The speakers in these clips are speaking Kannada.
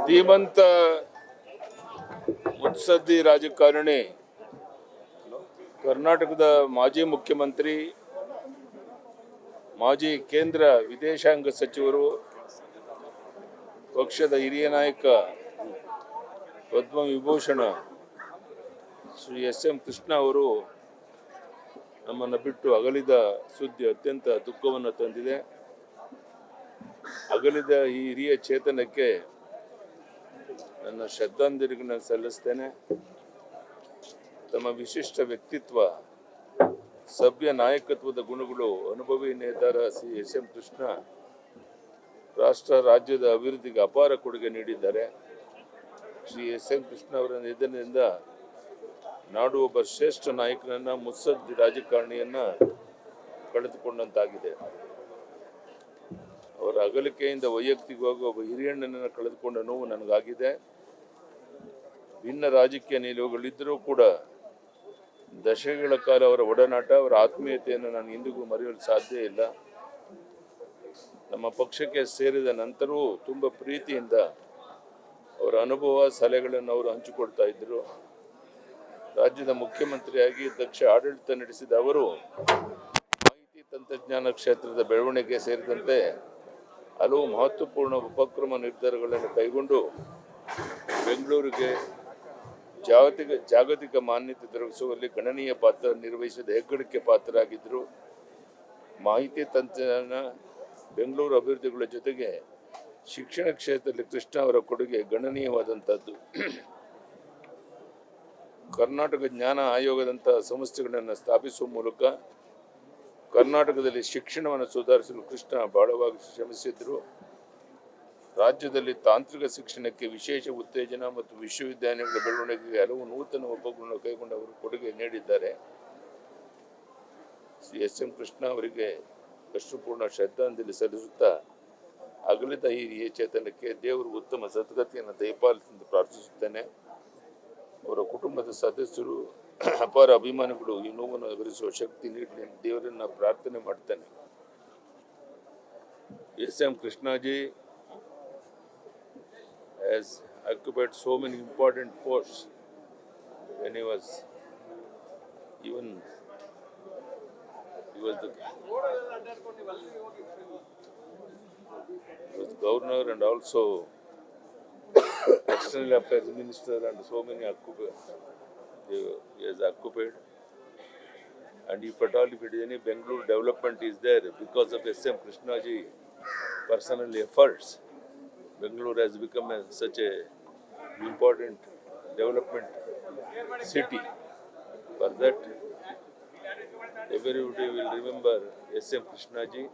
ಧೀಮಂತ ಮುತ್ಸದ್ದಿ ರಾಜಕಾರಣಿ, ಕರ್ನಾಟಕದ ಮಾಜಿ ಮುಖ್ಯಮಂತ್ರಿ, ಮಾಜಿ ಕೇಂದ್ರ ವಿದೇಶಾಂಗ ಸಚಿವರು, ಪಕ್ಷದ ಹಿರಿಯ ನಾಯಕ, ಪದ್ಮವಿಭೂಷಣ ಶ್ರೀ ಎಸ್.ಎಂ. ಕೃಷ್ಣ ಅವರು ನಮ್ಮನ್ನು ಬಿಟ್ಟು ಅಗಲಿದ ಸುದ್ದಿ ಅತ್ಯಂತ ದುಃಖವನ್ನು ತಂದಿದೆ. ಅಗಲಿದ ಈ ಹಿರಿಯ ಚೇತನಕ್ಕೆ ನನ್ನ ಶ್ರದ್ಧಾಂಜಲಿಗಳನ್ನು ಸಲ್ಲಿಸ್ತೇನೆ. ತಮ್ಮ ವಿಶಿಷ್ಟ ವ್ಯಕ್ತಿತ್ವ, ಸಭ್ಯ ನಾಯಕತ್ವದ ಗುಣಗಳು, ಅನುಭವಿ ನೇತಾರ ಶ್ರೀ ಎಸ್.ಎಂ. ಕೃಷ್ಣ ರಾಷ್ಟ್ರ ರಾಜ್ಯದ ಅಭಿವೃದ್ಧಿಗೆ ಅಪಾರ ಕೊಡುಗೆ ನೀಡಿದ್ದಾರೆ. ಶ್ರೀ ಎಸ್.ಎಂ. ಕೃಷ್ಣ ಅವರ ನಿಧನದಿಂದ ನಾಡು ಒಬ್ಬ ಶ್ರೇಷ್ಠ ನಾಯಕನನ್ನ, ಮುತ್ಸದ್ದಿ ರಾಜಕಾರಣಿಯನ್ನ ಕಳೆದುಕೊಂಡಂತಾಗಿದೆ. ಅವರ ಅಗಲಿಕೆಯಿಂದ ವೈಯಕ್ತಿಕವಾಗಿ ಒಬ್ಬ ಹಿರಿಯಣ್ಣನನ್ನು ಕಳೆದುಕೊಂಡ ನೋವು ನನಗಾಗಿದೆ. ಭಿನ್ನ ರಾಜಕೀಯ ನಿಲುವುಗಳಿದ್ದರೂ ಕೂಡ ದಶಕಗಳ ಕಾಲ ಅವರ ಒಡನಾಟ, ಅವರ ಆತ್ಮೀಯತೆಯನ್ನು ನಾನು ಇಂದಿಗೂ ಮರೆಯಲು ಸಾಧ್ಯ ಇಲ್ಲ. ನಮ್ಮ ಪಕ್ಷಕ್ಕೆ ಸೇರಿದ ನಂತರವೂ ತುಂಬ ಪ್ರೀತಿಯಿಂದ ಅವರ ಅನುಭವ, ಸಲಹೆಗಳನ್ನು ಅವರು ಹಂಚಿಕೊಳ್ತಾ ಇದ್ದರು. ರಾಜ್ಯದ ಮುಖ್ಯಮಂತ್ರಿಯಾಗಿ ದಕ್ಷ ಆಡಳಿತ ನಡೆಸಿದ ಅವರು ಮಾಹಿತಿ ತಂತ್ರಜ್ಞಾನ ಕ್ಷೇತ್ರದ ಬೆಳವಣಿಗೆ ಸೇರಿದಂತೆ ಹಲವು ಮಹತ್ವಪೂರ್ಣ ಉಪಕ್ರಮ ನಿರ್ಧಾರಗಳನ್ನು ಕೈಗೊಂಡು ಬೆಂಗಳೂರಿಗೆ ಜಾಗತಿಕ ಮಾನ್ಯತೆ ದೊರಕಿಸುವಲ್ಲಿ ಗಣನೀಯ ಪಾತ್ರ ನಿರ್ವಹಿಸಿದ ಹೆಗ್ಗಳಿಕೆ ಪಾತ್ರರಾಗಿದ್ದರು. ಮಾಹಿತಿ ತಂತ್ರಜ್ಞಾನ, ಬೆಂಗಳೂರು ಅಭಿವೃದ್ಧಿಗಳ ಜೊತೆಗೆ ಶಿಕ್ಷಣ ಕ್ಷೇತ್ರದಲ್ಲಿ ಕೃಷ್ಣ ಅವರ ಕೊಡುಗೆ ಗಣನೀಯವಾದಂಥದ್ದು. ಕರ್ನಾಟಕ ಜ್ಞಾನ ಆಯೋಗದಂತಹ ಸಂಸ್ಥೆಗಳನ್ನು ಸ್ಥಾಪಿಸುವ ಮೂಲಕ ಕರ್ನಾಟಕದಲ್ಲಿ ಶಿಕ್ಷಣವನ್ನು ಸುಧಾರಿಸಲು ಕೃಷ್ಣ ಬಹಳವಾಗಿ ಶ್ರಮಿಸಿದರು. ರಾಜ್ಯದಲ್ಲಿ ತಾಂತ್ರಿಕ ಶಿಕ್ಷಣಕ್ಕೆ ವಿಶೇಷ ಉತ್ತೇಜನ ಮತ್ತು ವಿಶ್ವವಿದ್ಯಾಲಯಗಳ ಬೆಳವಣಿಗೆಗೆ ಹಲವು ನೂತನ ಉಪಕ್ರಮಗಳನ್ನು ಕೈಗೊಂಡು ಅವರು ಕೊಡುಗೆ ನೀಡಿದ್ದಾರೆ. ಶ್ರೀ ಎಸ್.ಎಂ. ಕೃಷ್ಣ ಅವರಿಗೆ ಅಶ್ರುಪೂರ್ಣ ಶ್ರದ್ಧಾಂಜಲಿ ಸಲ್ಲಿಸುತ್ತಾ ಅಗಲಿದ ಈ ಚೇತನಕ್ಕೆ ದೇವರು ಉತ್ತಮ ಸದ್ಗತಿಯನ್ನು ದಯಪಾಲಿಸಲು ಪ್ರಾರ್ಥಿಸುತ್ತೇನೆ. ಅವರ ಕುಟುಂಬದ ಸದಸ್ಯರು, ಅಪಾರ ಅಭಿಮಾನಿಗಳು ಈ ನೋವನ್ನು ಎದುರಿಸುವ ಶಕ್ತಿ ನೀಡಲಿ ದೇವರನ್ನ ಪ್ರಾರ್ಥನೆ ಮಾಡ್ತೇನೆ. SM. Krishnaji has occupied so many important posts when he was governor and also external affairs minister, and so many he has occupied. And if at all, if it is any Bengaluru development is there because of S.M. Krishnaji personal efforts, Bengaluru has become such a important development city. For that, everybody will remember S.M. Krishnaji.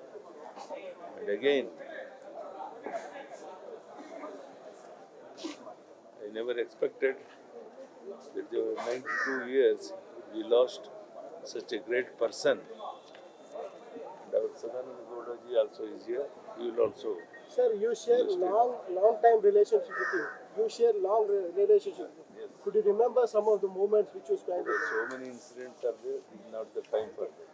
And again, I never expected that there were 92 years we lost such a great person. And our Sadananda Gowda ji also is here. He will also. Sir, you share long time relationship with him. You share long relationship. Yes. Could you remember some of the moments which you spent with him? So many incidents are there. This is not the time for that.